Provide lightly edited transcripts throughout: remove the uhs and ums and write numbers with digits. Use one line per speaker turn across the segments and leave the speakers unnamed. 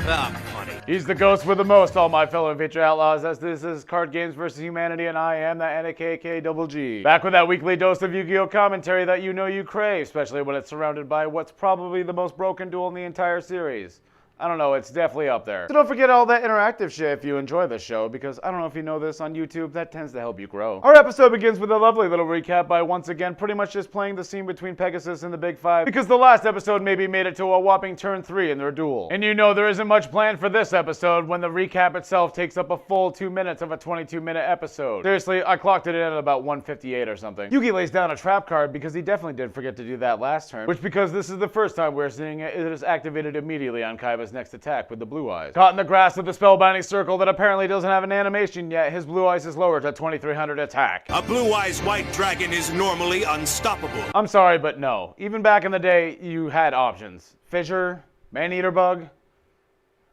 Ah, funny.
He's the ghost with the most, all my fellow feature outlaws, as this is Card Games vs. Humanity, and I am the NAKK Double G. Back with that weekly dose of Yu-Gi-Oh! Commentary that you know you crave, especially when it's surrounded by what's probably the most broken duel in the entire series. I don't know, it's definitely up there. So don't forget all that interactive shit if you enjoy the show, because I don't know if you know this, on YouTube, that tends to help you grow. Our episode begins with a lovely little recap by once again pretty much just playing the scene between Pegasus and the Big Five, because the last episode maybe made it to a whopping turn 3 in their duel. And you know there isn't much planned for this episode when the recap itself takes up a full 2 minutes of a 22-minute episode. Seriously, I clocked it in at about 1:58 or something. Yugi lays down a trap card because he definitely did forget to do that last turn, which because this is the first time we're seeing it, it is activated immediately on Kaiba's next attack with the blue eyes. Caught in the grasp of the spellbinding circle that apparently doesn't have an animation yet, his blue eyes is lowered to 2300 attack.
A blue-eyes white dragon is normally unstoppable.
I'm sorry, but no. Even back in the day, you had options. Fissure, man-eater bug.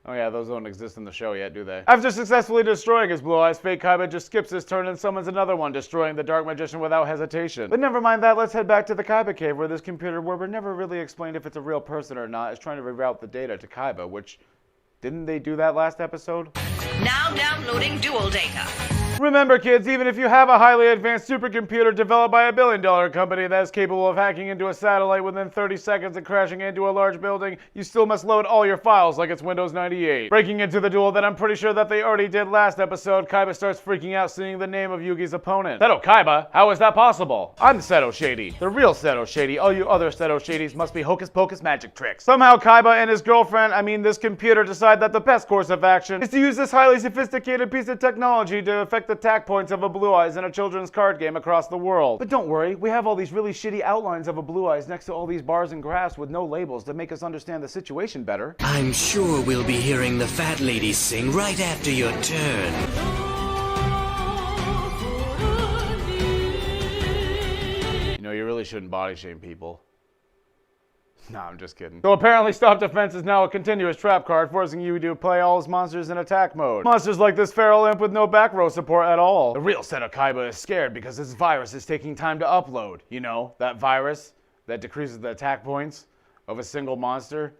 Oh yeah, those don't exist in the show yet, do they? After successfully destroying his blue eyes, Fake Kaiba just skips his turn and summons another one, destroying the Dark Magician without hesitation. But never mind that, let's head back to the Kaiba cave, where this computer, where we're never really explained if it's a real person or not, is trying to reroute the data to Kaiba, which... didn't they do that last episode?
Now downloading Duel data.
Remember, kids, even if you have a highly advanced supercomputer developed by a billion-dollar company that is capable of hacking into a satellite within 30 seconds and crashing into a large building, you still must load all your files like it's Windows 98. Breaking into the duel that I'm pretty sure that they already did last episode, Kaiba starts freaking out seeing the name of Yugi's opponent. Seto Kaiba? How is that possible? I'm Seto Shady. The real Seto Shady. All you other Seto Shadys must be hocus-pocus magic tricks. Somehow Kaiba and his girlfriend, this computer, decide that the best course of action is to use this highly sophisticated piece of technology to affect the attack points of a Blue Eyes in a children's card game across the world. But don't worry, we have all these really shitty outlines of a Blue Eyes next to all these bars and graphs with no labels to make us understand the situation better.
I'm sure we'll be hearing the fat lady sing right after your turn.
You know, you really shouldn't body shame people. Nah, I'm just kidding. So apparently Stop Defense is now a continuous trap card, forcing you to play all his monsters in attack mode. Monsters like this feral imp with no back row support at all. The real Seto Kaiba is scared because this virus is taking time to upload. You know, that virus that decreases the attack points of a single monster.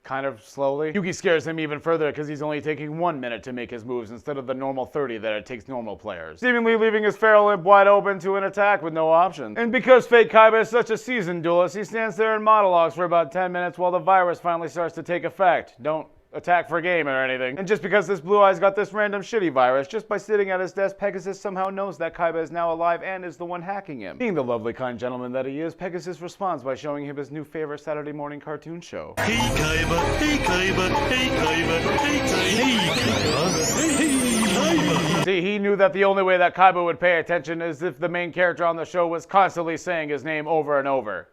Kind of slowly. Yugi scares him even further because he's only taking 1 minute to make his moves instead of the normal 30 that it takes normal players, seemingly leaving his feral imp wide open to an attack with no options. And because Fake Kaiba is such a seasoned duelist, he stands there and monologues for about 10 minutes while the virus finally starts to take effect. Don't attack for game or anything. And just because this Blue Eyes got this random shitty virus, just by sitting at his desk, Pegasus somehow knows that Kaiba is now alive and is the one hacking him. Being the lovely, kind gentleman that he is, Pegasus responds by showing him his new favorite Saturday morning cartoon show.
Hey Kaiba, hey Kaiba, hey Kaiba, hey Kaiba, hey Kaiba.
See, he knew that the only way that Kaiba would pay attention is if the main character on the show was constantly saying his name over and over.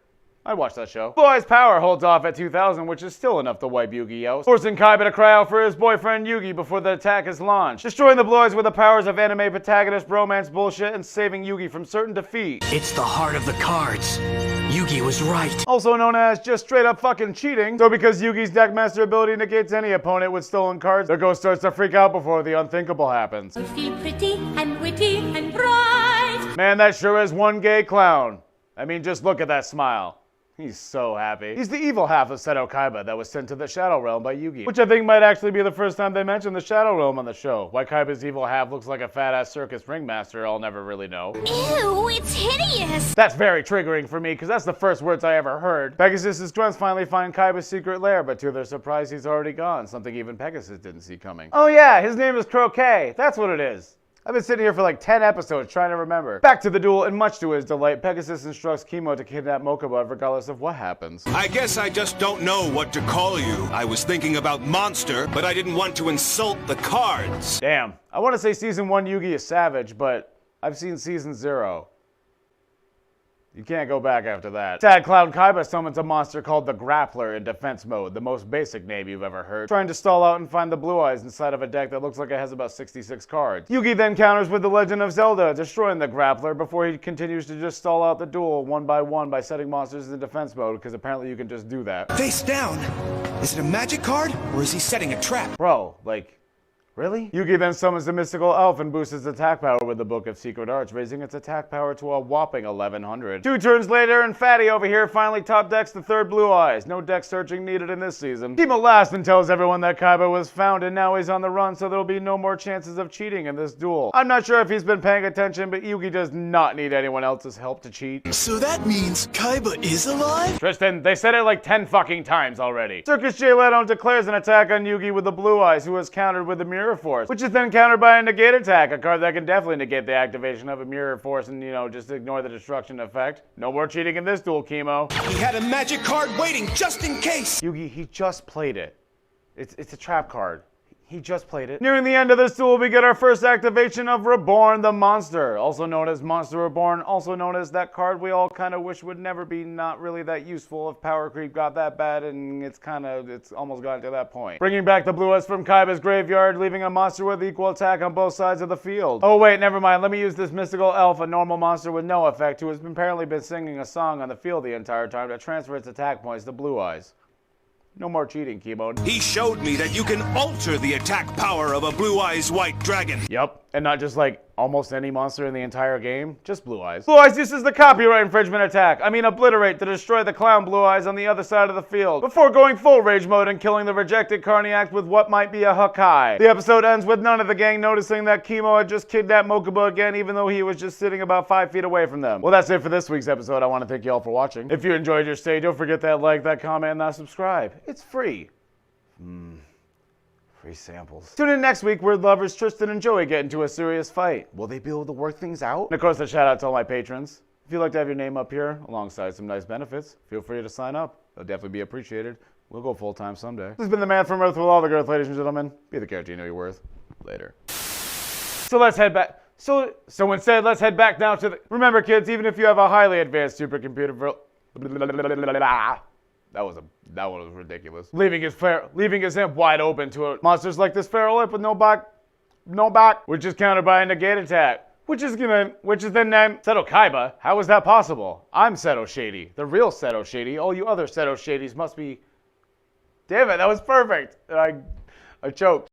I watched that show. Blue Eyes power holds off at 2000, which is still enough to wipe Yu-Gi-Oh! Forcing Kaiba to cry out for his boyfriend Yugi before the attack is launched. Destroying the Blue Eyes with the powers of anime protagonist bromance bullshit and saving Yugi from certain defeat.
It's the heart of the cards. Yugi was right.
Also known as just straight up fucking cheating. So because Yugi's deckmaster ability negates any opponent with stolen cards, the ghost starts to freak out before the unthinkable happens.
I feel pretty and witty and bright.
Man, that sure is one gay clown. Just look at that smile. He's so happy. He's the evil half of Seto Kaiba that was sent to the Shadow Realm by Yugi. Which I think might actually be the first time they mentioned the Shadow Realm on the show. Why Kaiba's evil half looks like a fat-ass circus ringmaster, I'll never really know.
Ew, it's hideous.
That's very triggering for me, because that's the first words I ever heard. Pegasus' grunts finally find Kaiba's secret lair, but to their surprise, he's already gone. Something even Pegasus didn't see coming. Oh yeah, his name is Croquet. That's what it is. I've been sitting here for like 10 episodes trying to remember. Back to the duel, and much to his delight, Pegasus instructs Kimo to kidnap Mokuba regardless of what happens.
I guess I just don't know what to call you. I was thinking about monster, but I didn't want to insult the cards.
Damn. I want to say Season 1 Yugi is savage, but I've seen Season 0. You can't go back after that. Sad Clown Kaiba summons a monster called the Grappler in defense mode, the most basic name you've ever heard, trying to stall out and find the Blue Eyes inside of a deck that looks like it has about 66 cards. Yugi then counters with the Legend of Zelda, destroying the Grappler before he continues to just stall out the duel one by setting monsters in defense mode, because apparently you can just do that.
Face down! Is it a magic card, or is he setting a trap?
Bro, like, Really? Yugi then summons the mystical elf and boosts its attack power with the Book of Secret Arts, raising its attack power to a whopping 1100. 2 turns later, and Fatty over here finally top decks the third Blue Eyes. No deck searching needed in this season. Kimo laughs and tells everyone that Kaiba was found and now he's on the run, so there'll be no more chances of cheating in this duel. I'm not sure if he's been paying attention, but Yugi does not need anyone else's help to cheat.
So that means Kaiba is alive?
Tristan, they said it like 10 fucking times already. Circus J Leto declares an attack on Yugi with the Blue Eyes, who is countered with the Mirror Force, which is then countered by a negate attack, a card that can definitely negate the activation of a Mirror Force and, just ignore the destruction effect. No more cheating in this duel, Kimo.
He had a magic card waiting just in case.
Yugi, he just played it. It's a trap card. He just played it. Nearing the end of this duel, we get our first activation of Reborn the Monster, also known as Monster Reborn, also known as that card we all kind of wish would never be not really that useful if power creep got that bad, and it's almost gotten to that point. Bringing back the Blue Eyes from Kaiba's graveyard, leaving a monster with equal attack on both sides of the field. Oh wait, never mind, let me use this mystical elf, a normal monster with no effect, who has apparently been singing a song on the field the entire time to transfer its attack points to Blue Eyes. No more cheating, Kimo.
He showed me that you can alter the attack power of a Blue Eyes White Dragon.
Yup, and not just like almost any monster in the entire game, just Blue Eyes. Blue Eyes uses the copyright infringement attack, obliterate, to destroy the clown Blue Eyes on the other side of the field, before going full rage mode and killing the rejected Carniac with what might be a Hakai. The episode ends with none of the gang noticing that Kimo had just kidnapped Mokuba again, even though he was just sitting about 5 feet away from them. Well, that's it for this week's episode. I want to thank you all for watching. If you enjoyed your stay, don't forget that like, that comment, and that subscribe. It's free. Free samples. Tune in next week where lovers Tristan and Joey get into a serious fight. Will they be able to work things out? And of course, a shout out to all my patrons. If you'd like to have your name up here alongside some nice benefits, feel free to sign up. They'll definitely be appreciated. We'll go full time someday. This has been the man from Earth with all the girth, ladies and gentlemen. Be the character you know you're worth. Later. So let's head back. So instead, let's head back now to the. Remember, kids, even if you have a highly advanced supercomputer for. That one was ridiculous. Leaving his imp wide open to monsters like this feral imp with no back, which is countered by a negate attack, which is then named Seto Kaiba. How is that possible? I'm Seto Shady, the real Seto Shady. All you other Seto Shadies must be. Damn it, that was perfect. I choked.